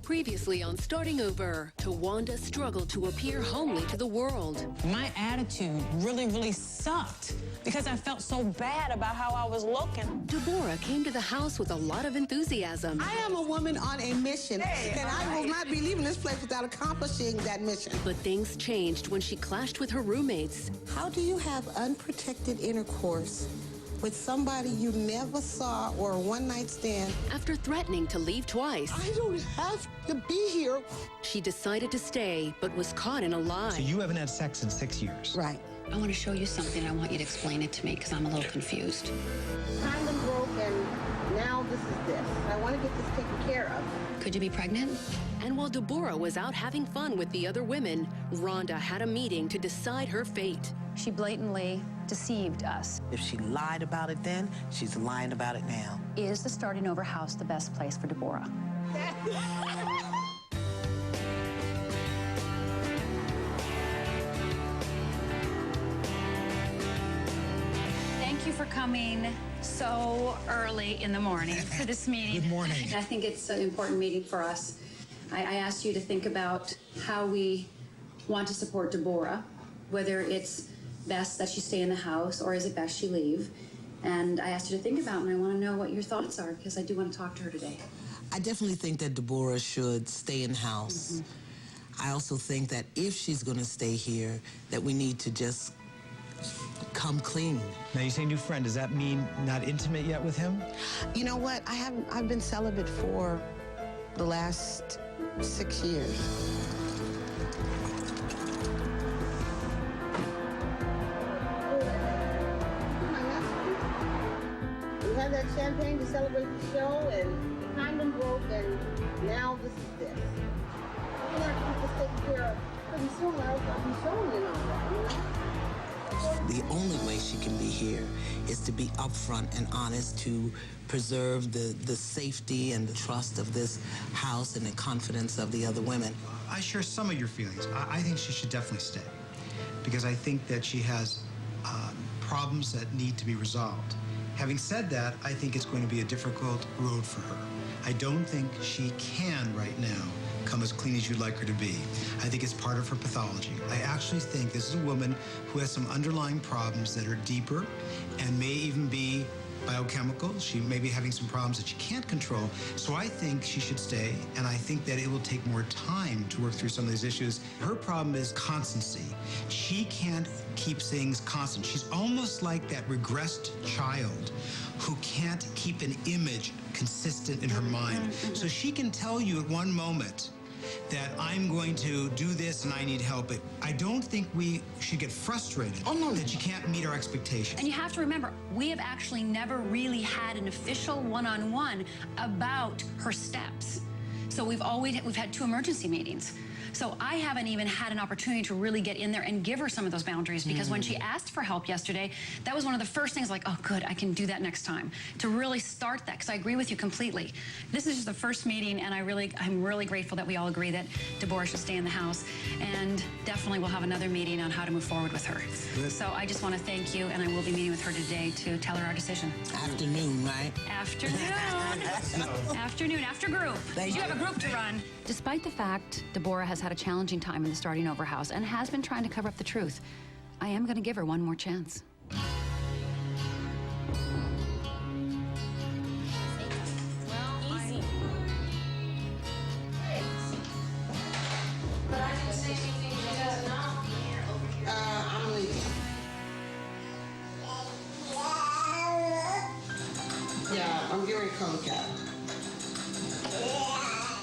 Previously on Starting Over, Towanda struggled to appear homely to the world. My attitude really sucked because I felt so bad about how I was looking. Deborah came to the house with a lot of enthusiasm. I am a woman on a mission, and I will not be leaving this place without accomplishing that mission. But things changed when she clashed with her roommates. How do you have unprotected intercourse with somebody you never saw or a one-night stand? After threatening to leave twice, I don't have to be here. she decided to stay, but was caught in a lie. So you haven't had sex in 6 years? Right. I want to show you something. I want you to explain it to me because I'm a little confused. Condom broke, and now this is this. I want to get this taken care of. Could you be pregnant? And while Deborah was out having fun with the other women, Rhonda had a meeting to decide her fate. She blatantly deceived us. If she lied about it then, she's lying about it now. Is the Starting Over house the best place for Deborah? Thank you for coming so early in the morning for this meeting. Good morning. I think it's an important meeting for us. I asked you to think about how we want to support Deborah, whether it's best that she stay in the house or is it best she leave. And I asked you to think about it, and I want to know what your thoughts are because I do want to talk to her today. I definitely think that Deborah should stay in house. I also think that if she's going to stay here, that we need to just come clean. Now you say new friend, does that mean not intimate yet with him? You know what? I've been celibate for the last 6 years. We had that champagne to celebrate the show, and the condom broke, and now this is this. I'm gonna have to get this taken care of pretty soon, or else I'll be showing you all that, you know? The only way she can be here is to be upfront and honest to preserve the safety and the trust of this house and the confidence of the other women. I share some of your feelings. I think she should definitely stay because I think that she has problems that need to be resolved. Having said that, I think it's going to be a difficult road for her. I don't think she can right now come as clean as you'd like her to be. I think it's part of her pathology. I actually think this is a woman who has some underlying problems that are deeper and may even be biochemical. She may be having some problems that she can't control. So I think she should stay, and I think that it will take more time to work through some of these issues. Her problem is constancy. She can't keep things constant. She's almost like that regressed child who can't keep an image consistent in her mind. So she can tell you at one moment that I'm going to do this and I need help. But I don't think we should get frustrated that you can't meet our expectations. And you have to remember, we have actually never really had an official one-on-one about her steps. So we've had 2 emergency meetings. So I haven't even had an opportunity to really get in there and give her some of those boundaries because when she asked for help yesterday, that was one of the first things like, oh, good, I can do that next time. To really start that, because I agree with you completely. This is just the first meeting, and I'm really grateful that we all agree that Deborah should stay in the house, and definitely we'll have another meeting on how to move forward with her. Good. So I just want to thank you, and I will be meeting with her today to tell her our decision. Afternoon, right? Afternoon. Afternoon, after group. You have a group to run. Despite the fact Deborah has had a challenging time in the Starting Over house and has been trying to cover up the truth, I am going to give her one more chance. But I didn't say anything she doesn't know. I'm leaving. Yeah, I'm getting ready to come cat.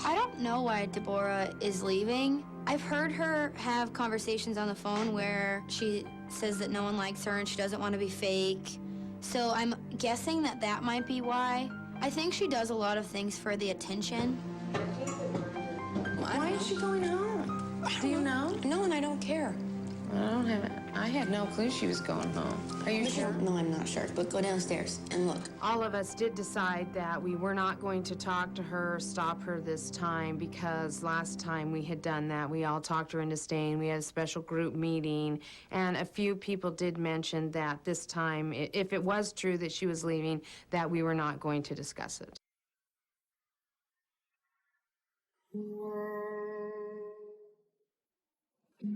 I don't know why Deborah is leaving. I've heard her have conversations on the phone where she says that no one likes her and she doesn't want to be fake. So I'm guessing that that might be why. I think she does a lot of things for the attention. Why is she going home? Do you know? No, and I don't care. I had no clue she was going home. Are you sure? No, I'm not sure, but go downstairs and look. All of us did decide that we were not going to talk to her, stop her this time, because last time we had done that, we all talked her into staying. We had a special group meeting, and a few people did mention that this time, if it was true that she was leaving, that we were not going to discuss it.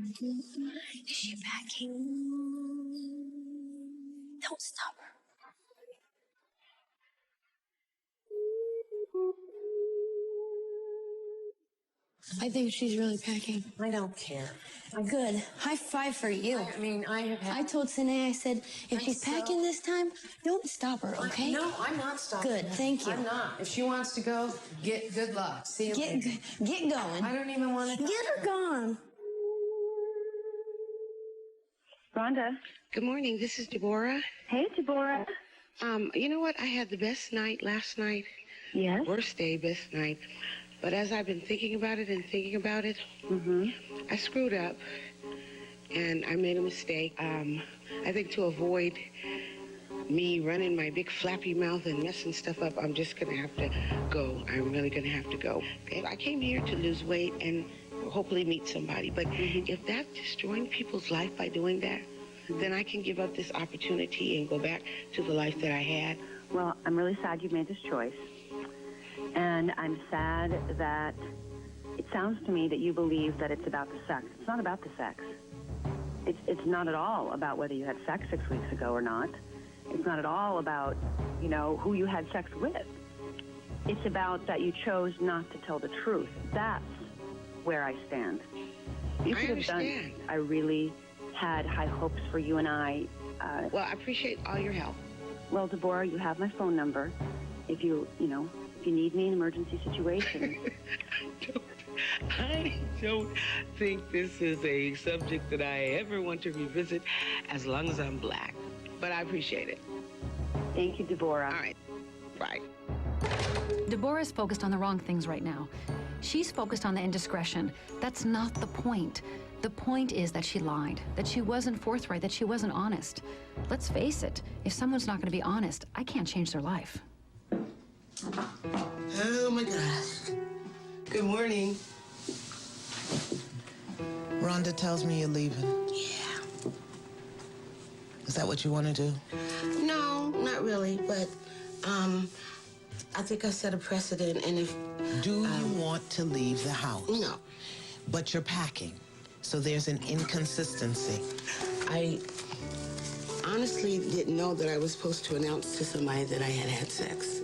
Is she packing? Don't stop her. I think she's really packing. I don't care. Good. High five for you. I mean, I told Sinae, I said, if she's packing this time, don't stop her, okay? No, I'm not stopping. Good, thank you. I'm not. If she wants to go, good luck. See you later. Get going. I don't even want to. Get her gone. Rhonda. Good morning. This is Deborah. Hey, Deborah. You know what? I had the best night last night. Yes? Worst day, best night. But as I've been thinking about it, I screwed up and I made a mistake. I think to avoid me running my big flappy mouth and messing stuff up, I'm just going to have to go. I'm really going to have to go. I came here to lose weight and hopefully meet somebody. But if that's destroying people's life by doing that, then I can give up this opportunity and go back to the life that I had. Well, I'm really sad you made this choice. And I'm sad that it sounds to me that you believe that it's about the sex. It's not about the sex. It's not at all about whether you had sex 6 weeks ago or not. It's not at all about, you know, who you had sex with. It's about that you chose not to tell the truth. That's where I stand. You could have done it. I really had high hopes for you and I. Well, I appreciate all your help. Well, Deborah, you have my phone number. If you need me in an emergency situation. I don't think this is a subject that I ever want to revisit as long as I'm black. But I appreciate it. Thank you, Deborah. All right. Bye. Deborah's focused on the wrong things right now. She's focused on the indiscretion. That's not the point. The point is that she lied, that she wasn't forthright, that she wasn't honest. Let's face it, if someone's not going to be honest, I can't change their life. Oh my gosh. Good morning. Rhonda tells me you're leaving. Yeah. Is that what you want to do? No, not really, but I think I set a precedent, and if... Do you want to leave the house? No. But you're packing, so there's an inconsistency. I honestly didn't know that I was supposed to announce to somebody that I had had sex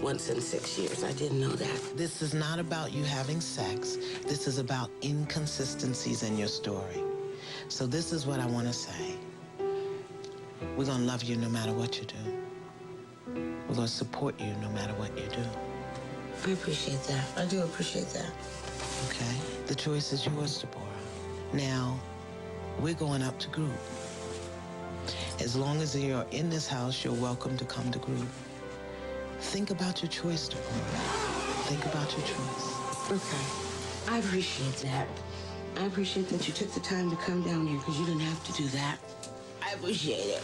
once in 6 years. I didn't know that. This is not about you having sex. This is about inconsistencies in your story. So this is what I want to say. We're going to love you no matter what you do. We're going to support you no matter what you do. I appreciate that. I do appreciate that. Okay? The choice is yours, Deborah. Now, we're going up to group. As long as you're in this house, you're welcome to come to group. Think about your choice, Deborah. Think about your choice. Okay. I appreciate that. I appreciate that you took the time to come down here, because you didn't have to do that. I appreciate it.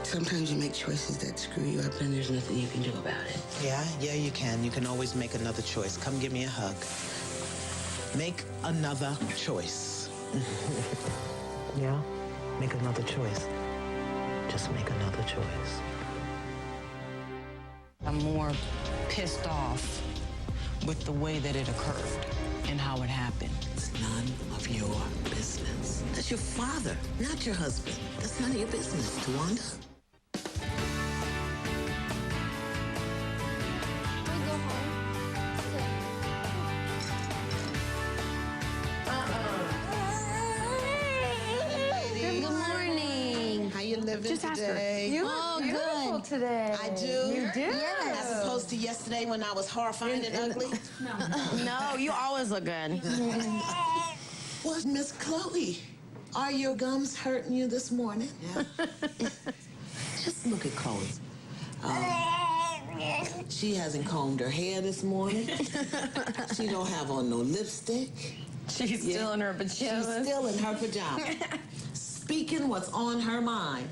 Sometimes you make choices that screw you up, and there's nothing you can do about it. Yeah, you can. You can always make another choice. Come give me a hug. Make another choice. Yeah? Make another choice. Just make another choice. I'm more pissed off with the way that it occurred and how it happened. It's none of your business. That's your father, not your husband. That's none of your business, Towanda. Just ask her. You look beautiful today. I do? You do? Yes. As opposed to yesterday when I was horrifying and ugly? No, you always look good. Well, Miss Chloe, are your gums hurting you this morning? Yeah. Just look at Chloe. She hasn't combed her hair this morning. She don't have on no lipstick. She's still in her pajamas. She's still in her pajamas. Speaking what's on her mind.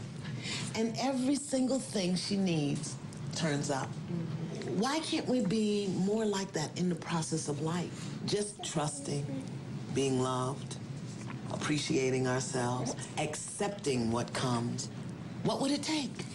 And every single thing she needs turns up. Why can't we be more like that in the process of life? Just trusting, being loved, appreciating ourselves, accepting what comes. What would it take?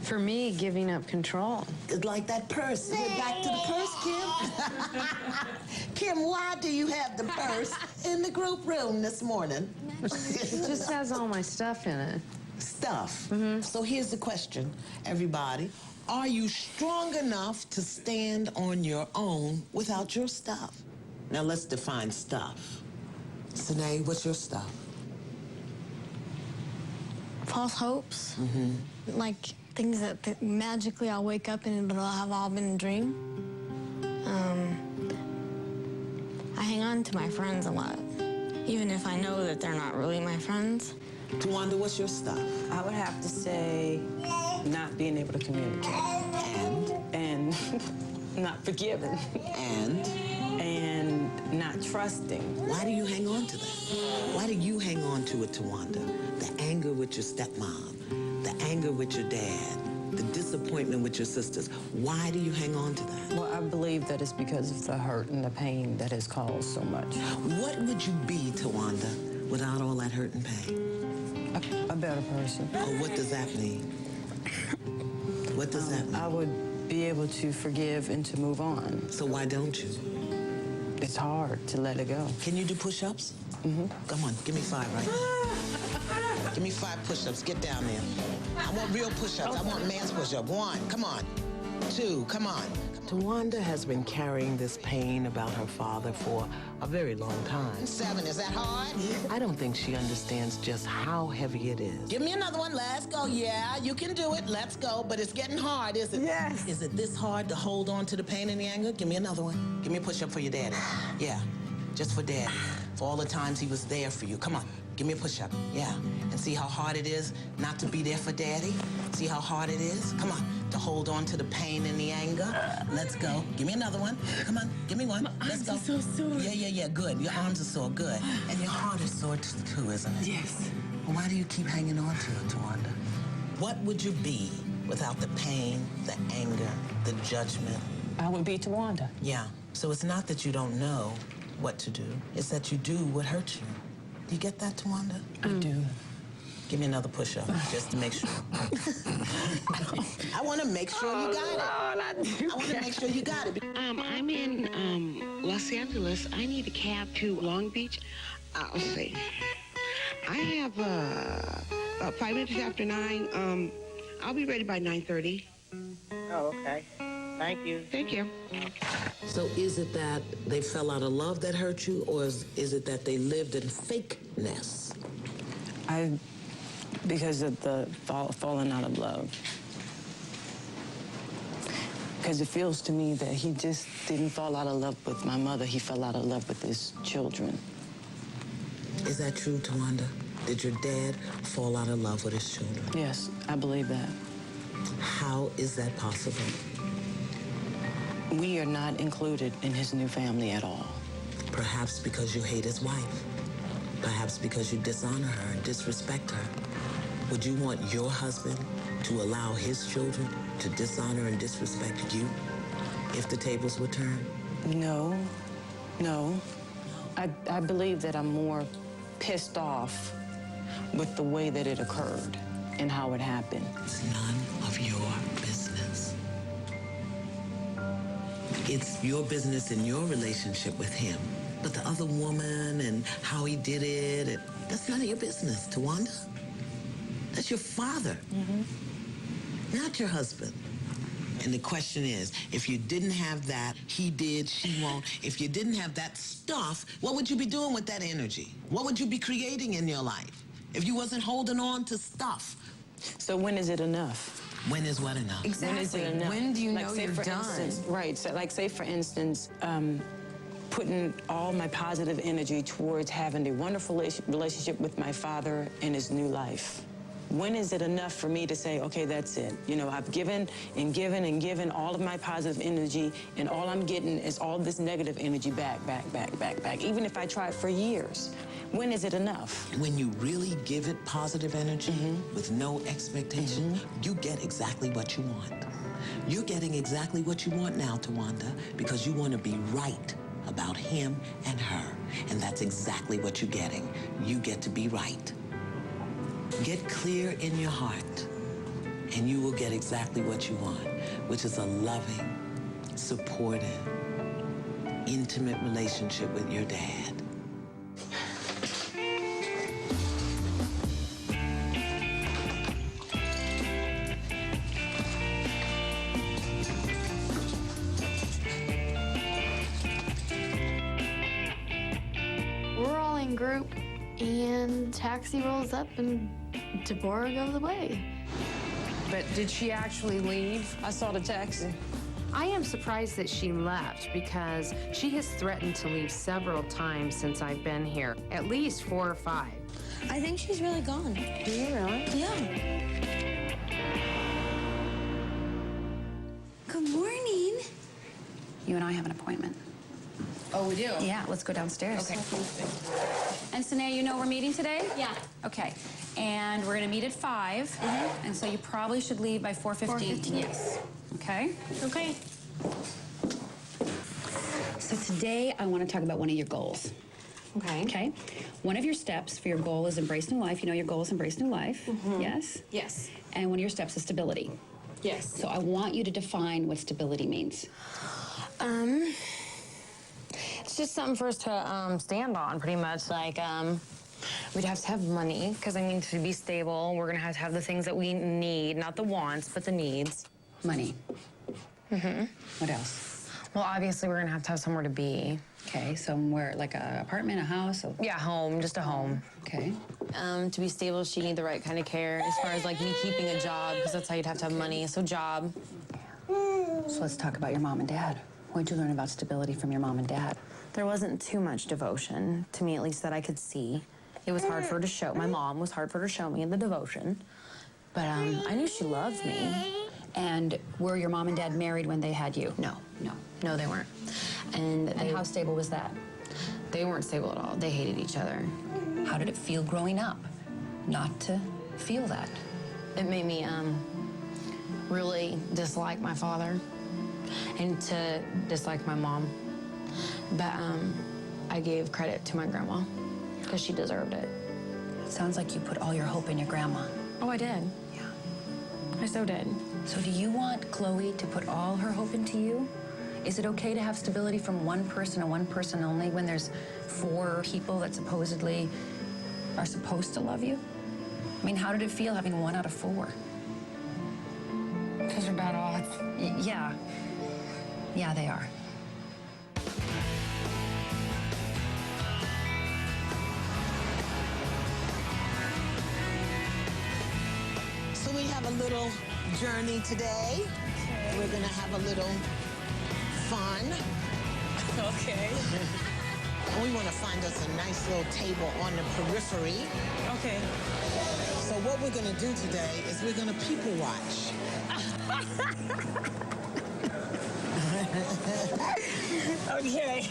For me, giving up control. It's like that purse. We're back to the purse, Kim. Kim, why do you have the purse in the group room this morning? It just has all my stuff in it. Stuff. So here's the question, everybody. Are you strong enough to stand on your own without your stuff? Now let's define stuff. Sinae, what's your stuff? False hopes. Like things that magically I'll wake up and it'll have all been a dream. I hang on to my friends a lot, even if I know that they're not really my friends. Towanda, what's your stuff? I would have to say not being able to communicate. And not forgiving. And not trusting. Why do you hang on to that? Why do you hang on to it, Towanda? The anger with your stepmom, the anger with your dad, the disappointment with your sisters. Why do you hang on to that? Well, I believe that it's because of the hurt and the pain that has caused so much. What would you be, Towanda, without all that hurt and pain? A better person. Oh, what does that mean? What does that mean? I would be able to forgive and to move on. So why don't you? It's hard to let it go. Can you do push-ups? Come on, give me 5 right now. Give me 5 push-ups. Get down there. I want real push-ups. I want man's push-up. 1, come on. 2, come on. Towanda has been carrying this pain about her father for a very long time. 7, is that hard? I don't think she understands just how heavy it is. Give me another one. Let's go. Yeah, you can do it. Let's go. But it's getting hard, isn't it? Yes. Is it this hard to hold on to the pain and the anger? Give me another one. Give me a push-up for your daddy. Yeah, just for daddy. For all the times he was there for you. Come on. Give me a push-up. Yeah. And see how hard it is not to be there for daddy? See how hard it is? Come on. To hold on to the pain and the anger. Let's go. Give me another one. Come on. Give me one. Let's go. So sore. Yeah. Good. Your arms are sore. Good. And your heart is sore too, isn't it? Yes. Well, why do you keep hanging on to it, Towanda? What would you be without the pain, the anger, the judgment? I would be Towanda. Yeah. So it's not that you don't know what to do. It's that you do what hurts you. Do you get that, Towanda? I do. Give me another push-up, just to make sure. I want to make sure you got it. I want to make sure you got it. I'm in Los Angeles. I need a cab to Long Beach. I'll see. I have about 5 minutes after 9. I'll be ready by 9:30. Oh, okay. Thank you. Thank you. So is it that they fell out of love that hurt you, or is it that they lived in fakeness? Because of the falling out of love. Because it feels to me that he just didn't fall out of love with my mother. He fell out of love with his children. Is that true, Towanda? Did your dad fall out of love with his children? Yes, I believe that. How is that possible? We are not included in his new family at all. Perhaps because you hate his wife. Perhaps because you dishonor her and disrespect her. Would you want your husband to allow his children to dishonor and disrespect you if the tables were turned? No. I believe that I'm more pissed off with the way that it occurred and how it happened. It's none of your business. It's your business in your relationship with him. But the other woman and how he did it, that's none of your business, Towanda. That's your father, not your husband. And the question is, if you didn't have that, he did, she won't. If you didn't have that stuff, what would you be doing with that energy? What would you be creating in your life if you wasn't holding on to stuff? So when is it enough? When is what enough? Exactly. When is it enough? When do you like, know say you're for done? Instance, right. So, like, say, for instance, putting all my positive energy towards having a wonderful relationship with my father in his new life. When is it enough for me to say, okay, that's it? You know, I've given and given and given all of my positive energy, and all I'm getting is all this negative energy back. Even if I try for years. When is it enough? When you really give it positive energy with no expectation, you get exactly what you want. You're getting exactly what you want now, Towanda, because you want to be right about him and her. And that's exactly what you're getting. You get to be right. Get clear in your heart and you will get exactly what you want, which is a loving, supportive, intimate relationship with your dad. We're all in group, and taxi rolls up, and Deborah goes away. But did she actually leave? I saw the taxi. I am surprised that she left because she has threatened to leave several times since I've been here, at least 4 or 5. I think she's really gone. Do you really? Yeah. Good morning. You and I have an appointment. Oh, we do? Yeah, let's go downstairs. Okay. And Sinae, you know we're meeting today? Yeah. Okay. And we're gonna meet at 5. And so you probably should leave by 4:15. 4:15. Yes. Okay? Okay. So today I want to talk about one of your goals. Okay. Okay? One of your steps for your goal is embrace new life. You know your goal is embrace new life. Yes? Yes. And one of your steps is stability. Yes. So I want you to define what stability means. It's just something for us to stand on, pretty much. Like, we'd have to have money, because, I mean, to be stable, we're going to have the things that we need, not the wants, but the needs. Money. What else? Well, obviously, we're going to have somewhere to be. Okay, somewhere like an apartment, a house? Yeah, home, just a home. Okay. To be stable, she'd need the right kind of care, as far as, like, me keeping a job, because that's how you'd have to have money, so job. So let's talk about your mom and dad. What did you learn about stability from your mom and dad? There wasn't too much devotion, to me at least, that I could see. It was hard for her to show. My mom was hard for her to show me the devotion. But I knew she loved me. And were your mom and dad married when they had you? No. No. No, they weren't. And how stable was that? They weren't stable at all. They hated each other. How did it feel growing up not to feel that? It made me really dislike my father and to dislike my mom. But I gave credit to my grandma because she deserved it. Sounds like you put all your hope in your grandma. Oh, I did. Yeah. I so did. So do you want Chloe to put all her hope into you? Is it okay to have stability from one person and one person only when there's 4 people that supposedly are supposed to love you? I mean, how did it feel having 1 out of 4? Because they're bad odds. Yeah. Yeah, they are. So we have a little journey today. We're gonna have a little fun. Okay. And we want to find us a nice little table on the periphery. Okay. So what we're gonna do today is we're gonna people watch. Okay.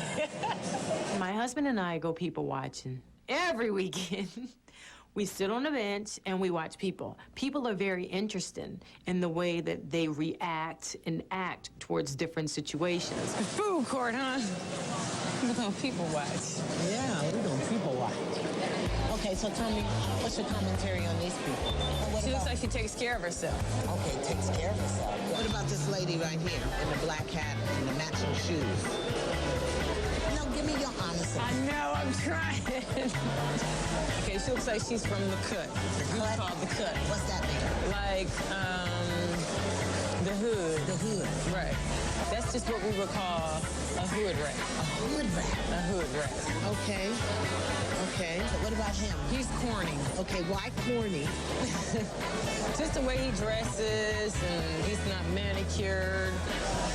My husband and I go people watching every weekend. We sit on a bench and we watch people. People are very interested in the way that they react and act towards different situations. Food court, huh? We're gonna people watch. Yeah, we're gonna people watch. Okay, so tell me, what's your commentary on these people? She looks like she takes care of herself. Okay, takes care of herself. What about this lady right here in the black hat and the matching shoes? No, give me your honest opinion. I know, I'm trying. Okay, she looks like she's from the cut. The group called the cut. What's that mean? Like, the hood. The hood. Right. That's just what we would call a hood rat. A hood rat? A hood rat. Okay. Okay. So what about him? He's corny. Okay, why corny? Just the way he dresses, and he's not manicured.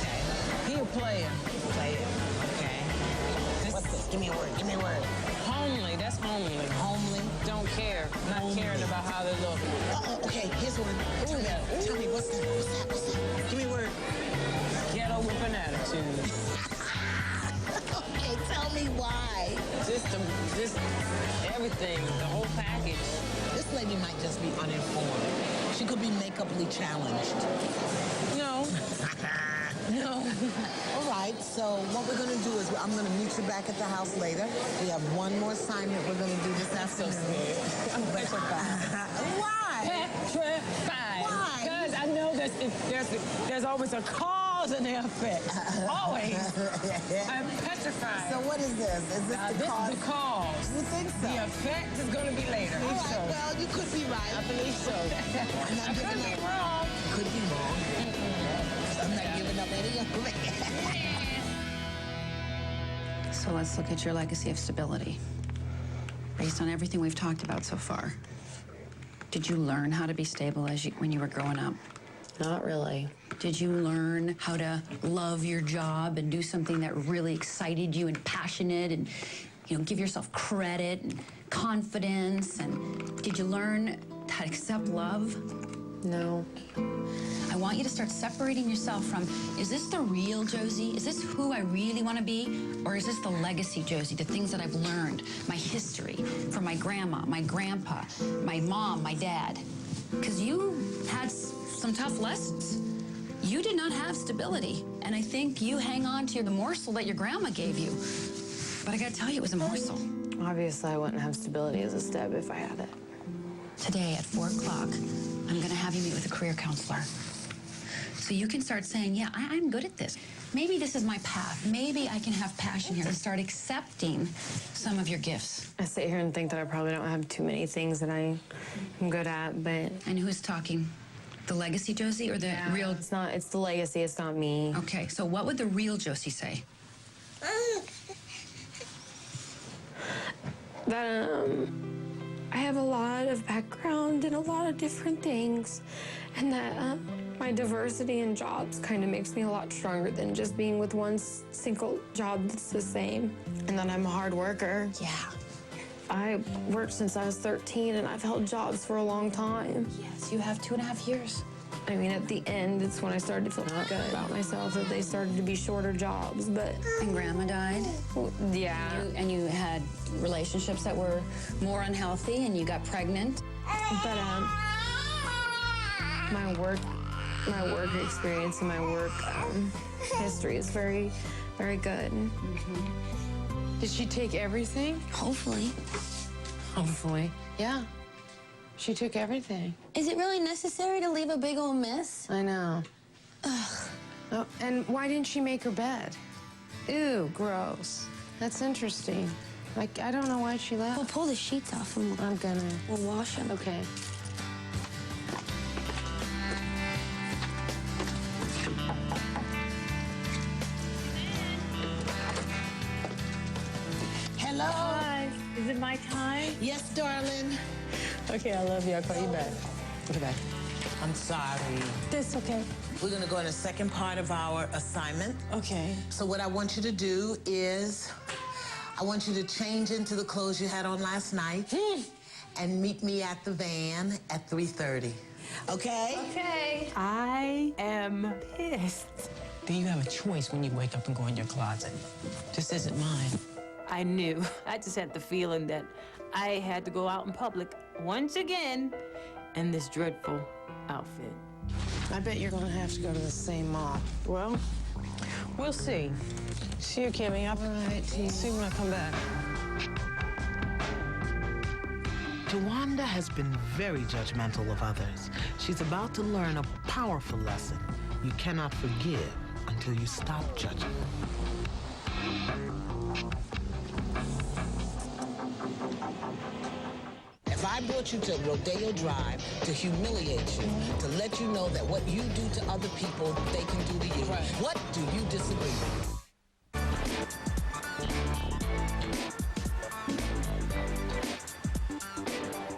Okay. He a player. Player. Okay. What's this? Give me a word. Give me a word. Homely. That's homely. Homely. Don't care. Not Homely. caring about how they look. Okay, here's one. Tell me, what's that? What's that? What's that? Give me a word. Ghetto with an attitude. Okay, tell me why. Just everything, the whole package. This lady might just be uninformed. She could be make-uply challenged. No. No. All right, so what we're going to do is I'm going to meet you back at the house later. We have one more assignment we're going to do this afternoon. I'm petrified. Why? Petrified. Why? Because I There's always a cause and an effect. Always. I'm petrified. So what is this? Is this the cause? This is the cause. You think so? The effect is going to be later. All right, well, you could be right. I believe so. I'm not I giving could be up. wrong. Could be wrong. I'm not giving up any of it. So let's look at your legacy of stability. Based on everything we've talked about so far, did you learn how to be stable when you were growing up? Not really. Did you learn how to love your job and do something that really excited you and passionate and, give yourself credit and confidence? And did you learn how to accept love? No. I want you to start separating yourself from, is this the real Josie? Is this who I really want to be? Or is this the legacy Josie, the things that I've learned, my history from my grandma, my grandpa, my mom, my dad? Because you had some tough lessons. You did not have stability. And I think you hang on to the morsel that your grandma gave you. But I gotta tell you, it was a morsel. Obviously, I wouldn't have stability as a step if I had it. Today at 4 o'clock, I'm gonna have you meet with a career counselor. So you can start saying, yeah, I'm good at this. Maybe this is my path. Maybe I can have passion here and start accepting some of your gifts. I sit here and think that I probably don't have too many things that I'm good at, but... And who's talking? The legacy Josie or the real... It's not, it's the legacy, it's not me. Okay, so what would the real Josie say? That, I have a lot of background in a lot of different things, and that my diversity in jobs kind of makes me a lot stronger than just being with one single job that's the same. And that I'm a hard worker. Yeah. I worked since I was 13, and I've held jobs for a long time. Yes, you have 2.5 years. I mean, at the end, it's when I started to feel not good about myself, that they started to be shorter jobs, but... And Grandma died? Well, yeah. And you had relationships that were more unhealthy, and you got pregnant? But, my work experience and my work history is very, very good. Mm-hmm. Did she take everything? Hopefully. Hopefully. Yeah. She took everything. Is it really necessary to leave a big old mess? I know. Ugh. Oh, and why didn't she make her bed? Ew, gross. That's interesting. Like, I don't know why she left. We'll pull the sheets off and we'll wash them. Okay. Hello? Hi. Is it my time? Yes, darling. Okay, I love you. I'll call you back. Okay, bye. I'm sorry. That's okay. We're gonna go in the second part of our assignment. Okay. So what I want you to do is, I want you to change into the clothes you had on last night and meet me at the van at 3:30. Okay? Okay. I am pissed. Do you have a choice when you wake up and go in your closet? This isn't mine. I knew. I just had the feeling that I had to go out in public once again in this dreadful outfit. I bet you're gonna have to go to the same mall. Well, we'll see. See you, Kimmy. All right. See you when I come back. Towanda has been very judgmental of others. She's about to learn a powerful lesson. You cannot forgive until you stop judging. If I brought you to Rodeo Drive to humiliate you, to let you know that what you do to other people, they can do to you, what do you disagree with?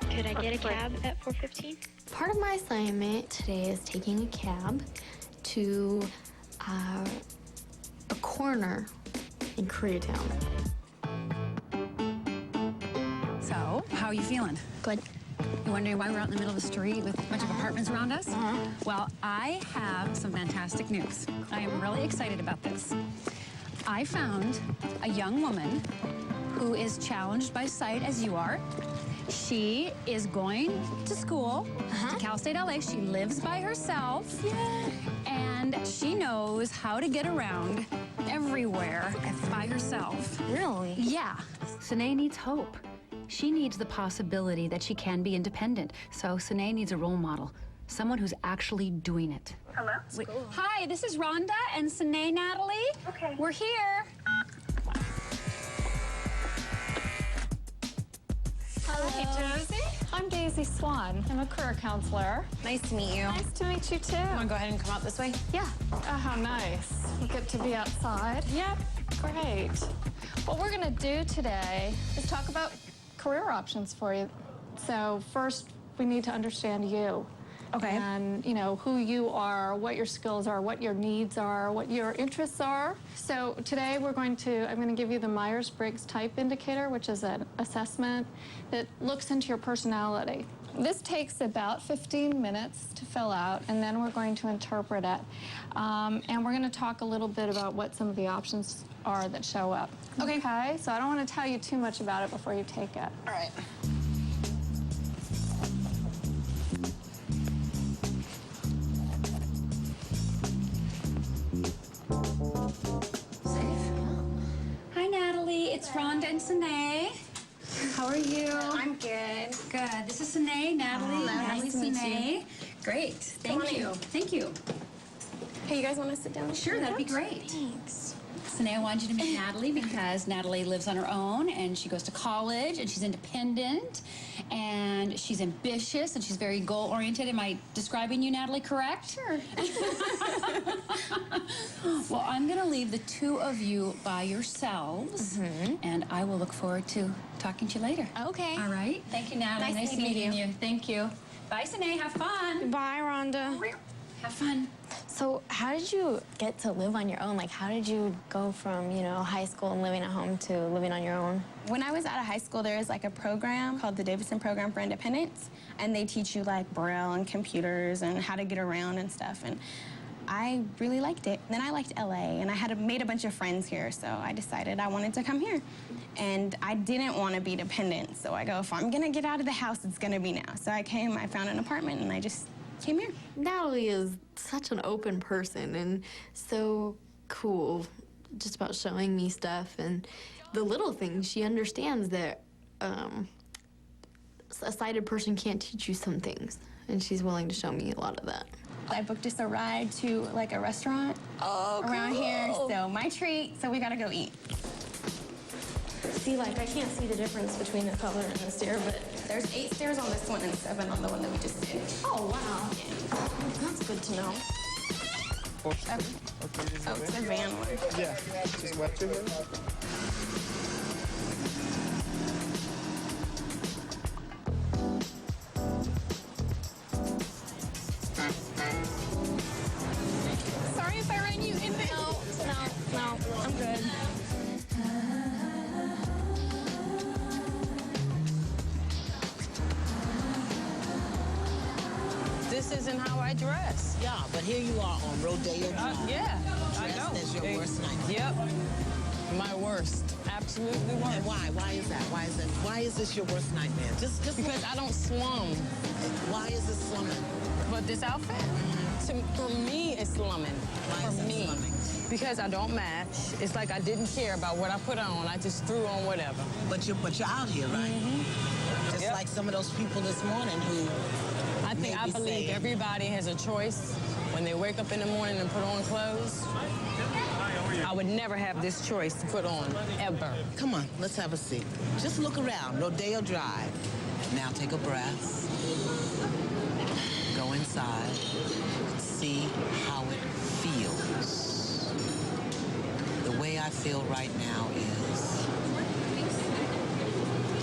Could I get a cab at 4:15? Part of my assignment today is taking a cab to a corner in Koreatown. So, how are you feeling? Good. You wondering why we're out in the middle of the street with a bunch of apartments around us? Well, I have some fantastic news. I am really excited about this. I found a young woman who is challenged by sight as you are. She is going to school to Cal State LA. She lives by herself. And she knows how to get around everywhere by herself. Really? Yeah. Sinae needs hope. She needs the possibility that she can be independent. So Sinae needs a role model. someone who's actually doing it. Hello? Hi, this is Rhonda and Sinae, Natalie. Okay. We're here. Hi, Josie. I'm Daisy Swan. I'm a career counselor. Nice to meet you. Nice to meet you, too. Want to go ahead and come out this way? Yeah. Oh, how nice. We get to be outside. Yep. Great. What we're going to do today is talk about career options for you. So first, we need to understand you. Okay. And, you know, who you are, what your skills are, what your needs are, what your interests are. So today I'm going to give you the Myers-Briggs Type Indicator, which is an assessment that looks into your personality. This takes about 15 minutes to fill out, and then we're going to interpret it. And we're going to talk a little bit about what some of the options are that show up. Okay. So I don't want to tell you too much about it before you take it. All right. Hi, Natalie. It's Rhonda and Sinae. How are you? I'm good. Good. This is Sinae, Natalie. Natalie, nice to meet Sinae. you. Great. Thank you. Thank you. Hey, you guys want to sit down? Sure, that'd be great. Thanks. Sinae, I wanted you to meet Natalie because Natalie lives on her own and she goes to college and she's independent and she's ambitious and she's very goal-oriented. Am I describing you, Natalie, correct? Sure. Well, I'm going to leave the two of you by yourselves and I will look forward to talking to you later. Okay. All right. Thank you, Natalie. Nice meeting you. Thank you. Bye, Sinae. Have fun. Bye, Rhonda. Have fun. So how did you get to live on your own? Like, how did you go from, you know, high school and living at home to living on your own? When I was out of high school, there was like a program called the Davidson Program for Independence, and they teach you like Braille and computers and how to get around and stuff. And I really liked it. Then I liked LA, and I had made a bunch of friends here, so I decided I wanted to come here. And I didn't want to be dependent, so I go, if I'm gonna get out of the house, it's gonna be now. So I came, I found an apartment, and I just came here. Natalie is such an open person and so cool just about showing me stuff and the little things. She understands that a sighted person can't teach you some things, and she's willing to show me a lot of that. I booked us a ride to like a restaurant around here, so my treat, so we gotta go eat. See, like, I can't see the difference between the color and the stair, but there's 8 stairs on this one and 7 on the one that we just did. Oh, wow. Yeah. That's good to know. Oh, it's a van one. Yeah, just what to her. Sorry if I ran you in there. No, I'm good. This isn't how I dress. Yeah, but here you are on Rodeo Drive. Yeah, I Dressed know. as your worst nightmare. Yep, my worst. Absolutely worst. And why? Why is that? Why is this your worst nightmare? Just because I don't slum. Why is it slumming? But this outfit, for me, it's slumming. For me, because I don't match. It's like I didn't care about what I put on. I just threw on whatever. But you're out here, right? Just like some of those people this morning who. I believe everybody has a choice when they wake up in the morning and put on clothes. I would never have this choice to put on, ever. Come on, let's have a seat. Just look around, Rodeo Drive. Now take a breath. Go inside. See how it feels. The way I feel right now is...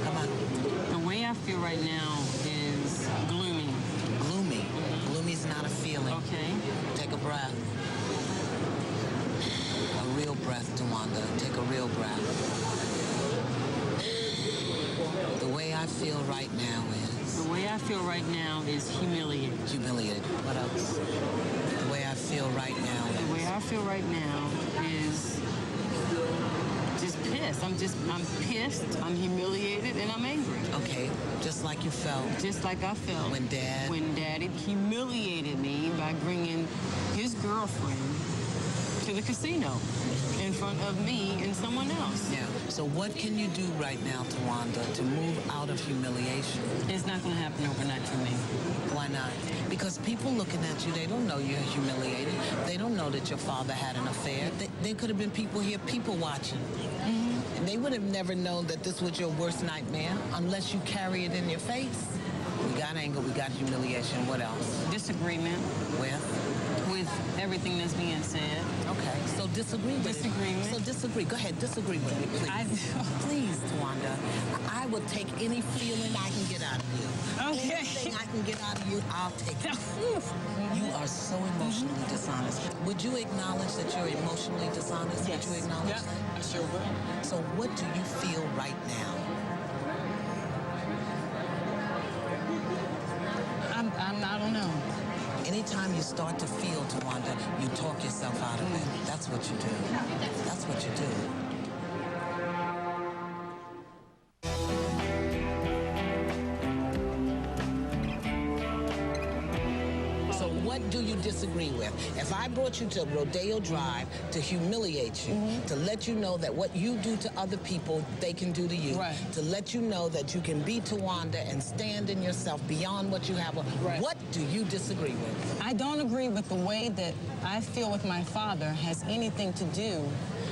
Come on. The way I feel right now is gloomy. Gloomy? Gloomy's not a feeling. Okay. Take a breath. A real breath, Towanda. Take a real breath. The way I feel right now is... The way I feel right now is humiliated. Humiliated. What else? The way I feel right now is... The way I feel right now is just pissed. I'm pissed, I'm humiliated, and I'm angry. Okay, just like you felt. Just like I felt. When Daddy humiliated me by bringing his girlfriend to the casino in front of me and someone else. Yeah. So what can you do right now, Towanda, to move out of humiliation? It's not going to happen overnight for me. Why not? Because people looking at you, they don't know you're humiliated. They don't know that your father had an affair. There could have been people here, people watching. And they would have never known that this was your worst nightmare unless you carry it in your face. We got anger, we got humiliation. What else? Disagreement. With everything that's being said. Okay, so disagree with Disagreement. it. So disagree. Go ahead, disagree with me, please. Please, Towanda. I will take any feeling I can get out of you. Okay. Anything I can get out of you, I'll take it. You are so emotionally dishonest. Would you acknowledge that you're emotionally dishonest? Yes. Would you acknowledge Yep, that? I sure would. So what do you feel right now? I don't know. Anytime you start to feel, Towanda, you talk yourself out of it. That's what you do. That's what you do. So what do you disagree with? If I brought you to Rodeo Drive to humiliate you, to let you know that what you do to other people, they can do to you, to let you know that you can be Towanda and stand in yourself beyond what you have, what do you disagree with? I don't agree with the way that I feel with my father has anything to do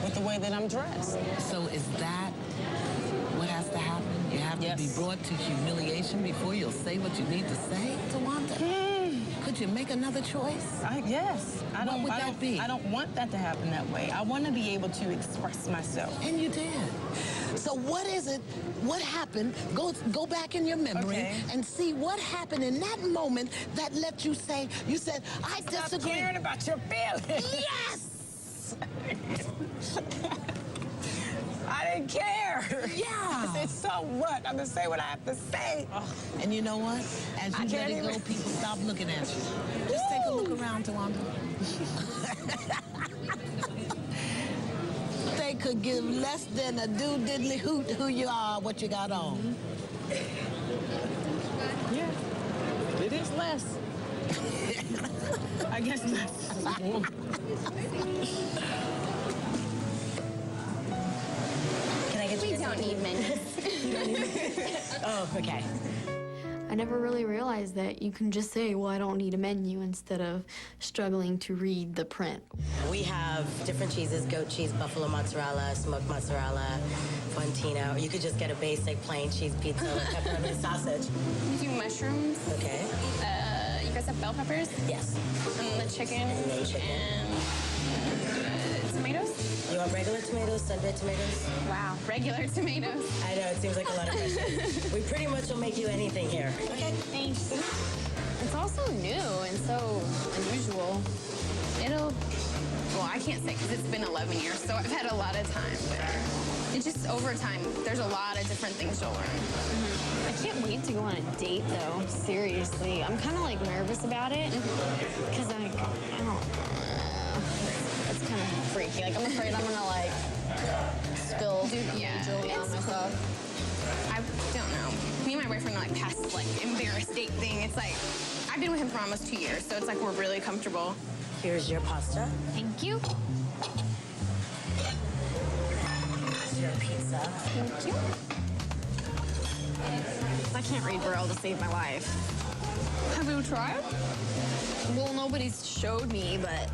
with the way that I'm dressed. So is that what has to happen? You have to be brought to humiliation before you'll say what you need to say, Towanda? Could you make another choice? Yes. What would that be? I don't want that to happen that way. I want to be able to express myself. And you did. So what is it? What happened? Go back in your memory and see what happened in that moment that let you say, you said, I disagree. Stop caring about your feelings. Yes! I didn't care. Yeah. I said, so what? I'm going to say what I have to say. And you know what? As you let it go, people stop looking at you. Just take a look around, Towanda. They could give less than a do-diddly hoot who you are, what you got on. Yeah, it is less. I guess less. We don't need menus. Oh, okay. I never really realized that you can just say, well, I don't need a menu, instead of struggling to read the print. We have different cheeses: goat cheese, buffalo mozzarella, smoked mozzarella, Fontino. Or you could just get a basic plain cheese pizza with pepperoni and sausage. We do mushrooms. Okay. You guys have bell peppers? Yes. And the chicken. And chicken. And tomatoes? You want regular tomatoes, Sunday tomatoes? Wow, regular tomatoes. I know, it seems like a lot of pressure. We pretty much will make you anything here. Okay. Thanks. It's also new and so unusual. Well, I can't say because it's been 11 years, so I've had a lot of time. But it's just over time, there's a lot of different things you'll learn. I can't wait to go on a date, though. Seriously. I'm kind of, like, nervous about it. Because, I don't... It's kind of freaky. Like, I'm afraid I'm going to, like, spill jewelry on myself. I don't know. Me and my boyfriend are like past like embarrassed date thing. It's like I've been with him for almost 2 years, so it's like we're really comfortable. Here's your pasta. Thank you. Here's your pizza. Thank you. I can't read Braille to save my life. Have you tried? Well, nobody's showed me, but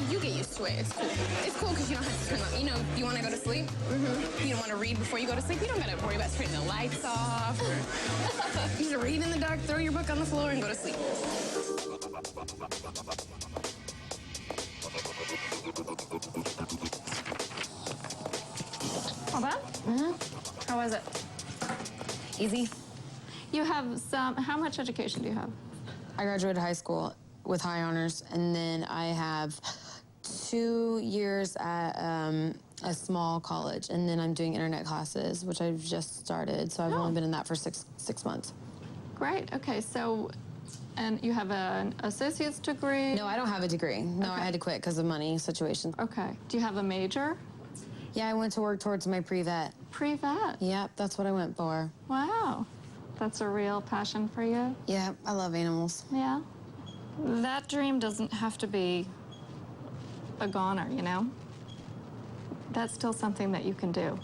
you get used to it. It's cool. It's cool because you don't have to turn the, you want to go to sleep? You don't want to read before you go to sleep? You don't got to worry about turning the lights off. You just read in the dark, throw your book on the floor, and go to sleep. All that? How was it? Easy. You have how much education do you have? I graduated high school with high honors, and then I have 2 years at a small college, and then I'm doing internet classes, which I've just started, so I've only been in that for six months. Great. Okay, so, and you have an associate's degree? No, I don't have a degree. No, I had to quit because of money situation. Okay. Do you have a major? Yeah, I went to work towards my pre-vet. Pre-vet? Yep, that's what I went for. Wow. That's a real passion for you? Yeah, I love animals. Yeah. That dream doesn't have to be a goner, you know? That's still something that you can do.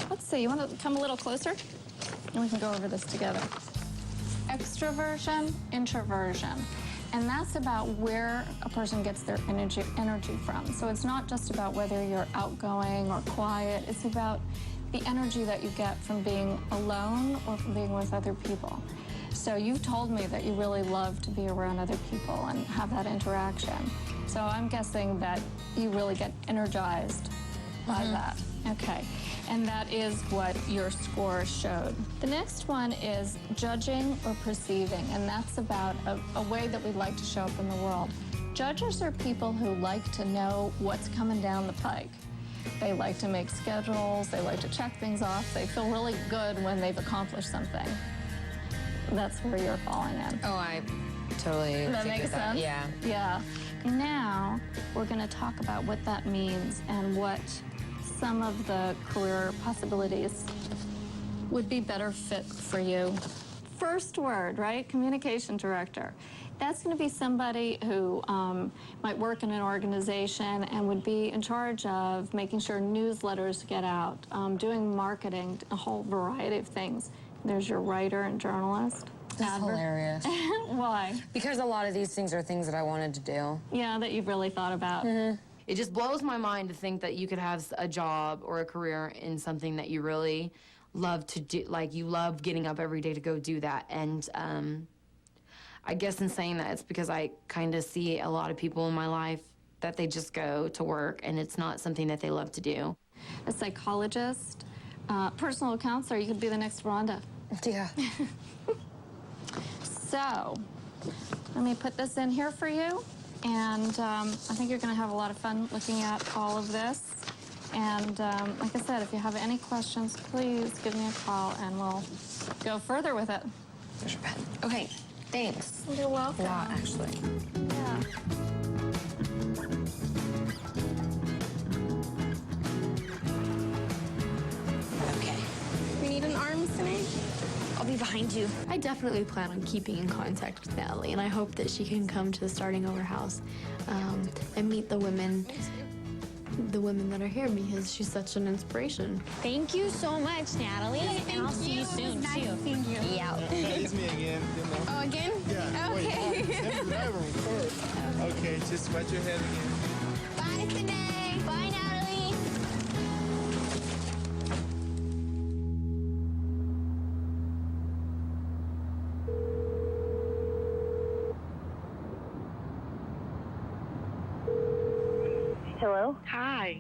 Let's see, you want to come a little closer? And we can go over this together. Extroversion, introversion. And that's about where a person gets their energy from. So it's not just about whether you're outgoing or quiet. It's about the energy that you get from being alone or from being with other people. So you've told me that you really love to be around other people and have that interaction. So I'm guessing that you really get energized by that. Okay. And that is what your score showed. The next one is judging or perceiving, and that's about a way that we like to show up in the world. Judges are people who like to know what's coming down the pike. They like to make schedules, they like to check things off, they feel really good when they've accomplished something. That's where you're falling in. Oh, I totally That think makes that. sense? Yeah. Yeah. Now, we're going to talk about what that means and what some of the career possibilities would be better fit for you. First word, right? Communication director. That's going to be somebody who might work in an organization and would be in charge of making sure newsletters get out, doing marketing, a whole variety of things. There's your writer and journalist. That's hilarious. Why? Because a lot of these things are things that I wanted to do. Yeah, that you've really thought about. It just blows my mind to think that you could have a job or a career in something that you really love to do. Like, you love getting up every day to go do that. And I guess in saying that, it's because I kind of see a lot of people in my life that they just go to work and it's not something that they love to do. A psychologist, personal counselor. You could be the next Rhonda. Yeah. So, let me put this in here for you. And I think you're going to have a lot of fun looking at all of this. And like I said, if you have any questions, please give me a call and we'll go further with it. There's your pen. Okay, thanks. You're welcome. A lot, actually. Yeah. Okay. We need an arm, Sinae? I'll be behind you. I definitely plan on keeping in contact with Natalie, and I hope that she can come to the Starting Over house and meet the women that are here, because she's such an inspiration. Thank you so much, Natalie, and I'll see you soon, Nice too. seeing you. Yeah. It's me again. Oh, again? Yeah. Okay. Okay, just scratch your head again. Bye, Sinae. Bye, Natalie. Hello? Hi.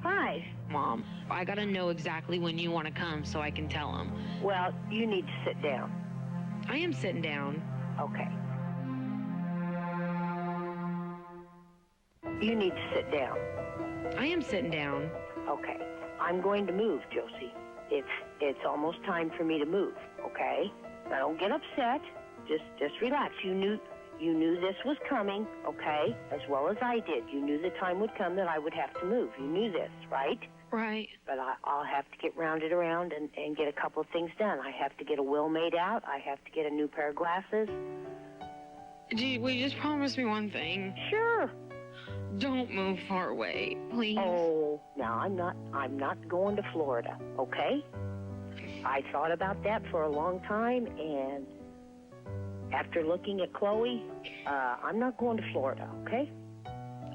Hi. Mom, I gotta know exactly when you want to come so I can tell him. Well, you need to sit down. I am sitting down. Okay. You need to sit down. I am sitting down. Okay. I'm going to move, Josie. It's almost time for me to move, okay? Now don't get upset. Just relax. You knew this was coming, okay? As well as I did. You knew the time would come that I would have to move. You knew this, right? Right. But I'll have to get rounded around and get a couple of things done. I have to get a will made out. I have to get a new pair of glasses. Will you just promise me one thing? Sure. Don't move far away, please. Oh, now I'm not going to Florida, okay? I thought about that for a long time, and after looking at Chloe, I'm not going to Florida, okay?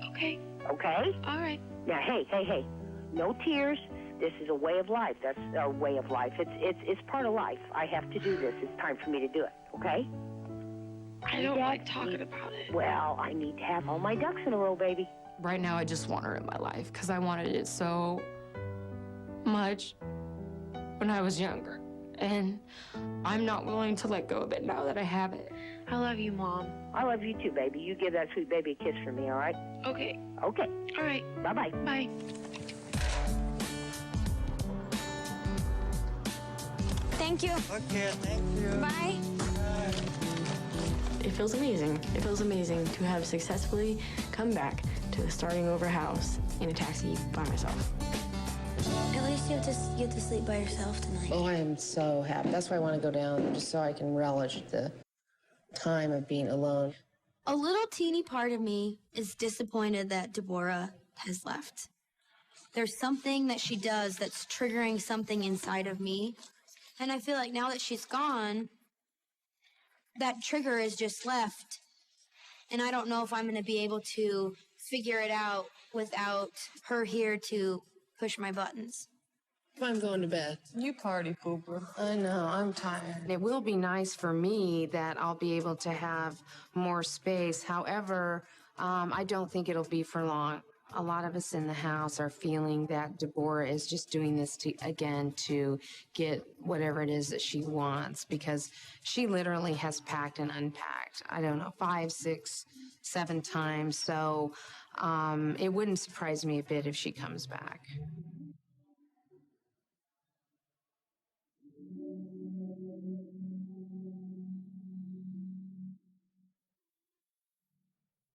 Okay. Okay? All right. Now, hey. No tears. This is a way of life. That's a way of life. It's part of life. I have to do this. It's time for me to do it, okay? I don't like talking about it. Well, I need to have all my ducks in a row, baby. Right now, I just want her in my life because I wanted it so much when I was younger. And I'm not willing to let go of it now that I have it. I love you, Mom. I love you too, baby. You give that sweet baby a kiss for me, all right? Okay. Okay. All right. Bye-bye. Bye. Thank you. Okay, thank you. Bye. It feels amazing. It feels amazing to have successfully come back to the Starting Over house in a taxi by myself. At least you get to sleep by yourself tonight. Oh, I am so happy. That's why I want to go down, just so I can relish the time of being alone. A little teeny part of me is disappointed that Deborah has left. There's something that she does that's triggering something inside of me. And I feel like now that she's gone, that trigger is just left. And I don't know if I'm going to be able to figure it out without her here to push my buttons. I'm going to bed. You party pooper. I know, I'm tired. It will be nice for me that I'll be able to have more space. However, I don't think it'll be for long. A lot of us in the house are feeling that Deborah is just doing this again to get whatever it is that she wants, because she literally has packed and unpacked, I don't know, 5, 6, 7 times. So it wouldn't surprise me a bit if she comes back.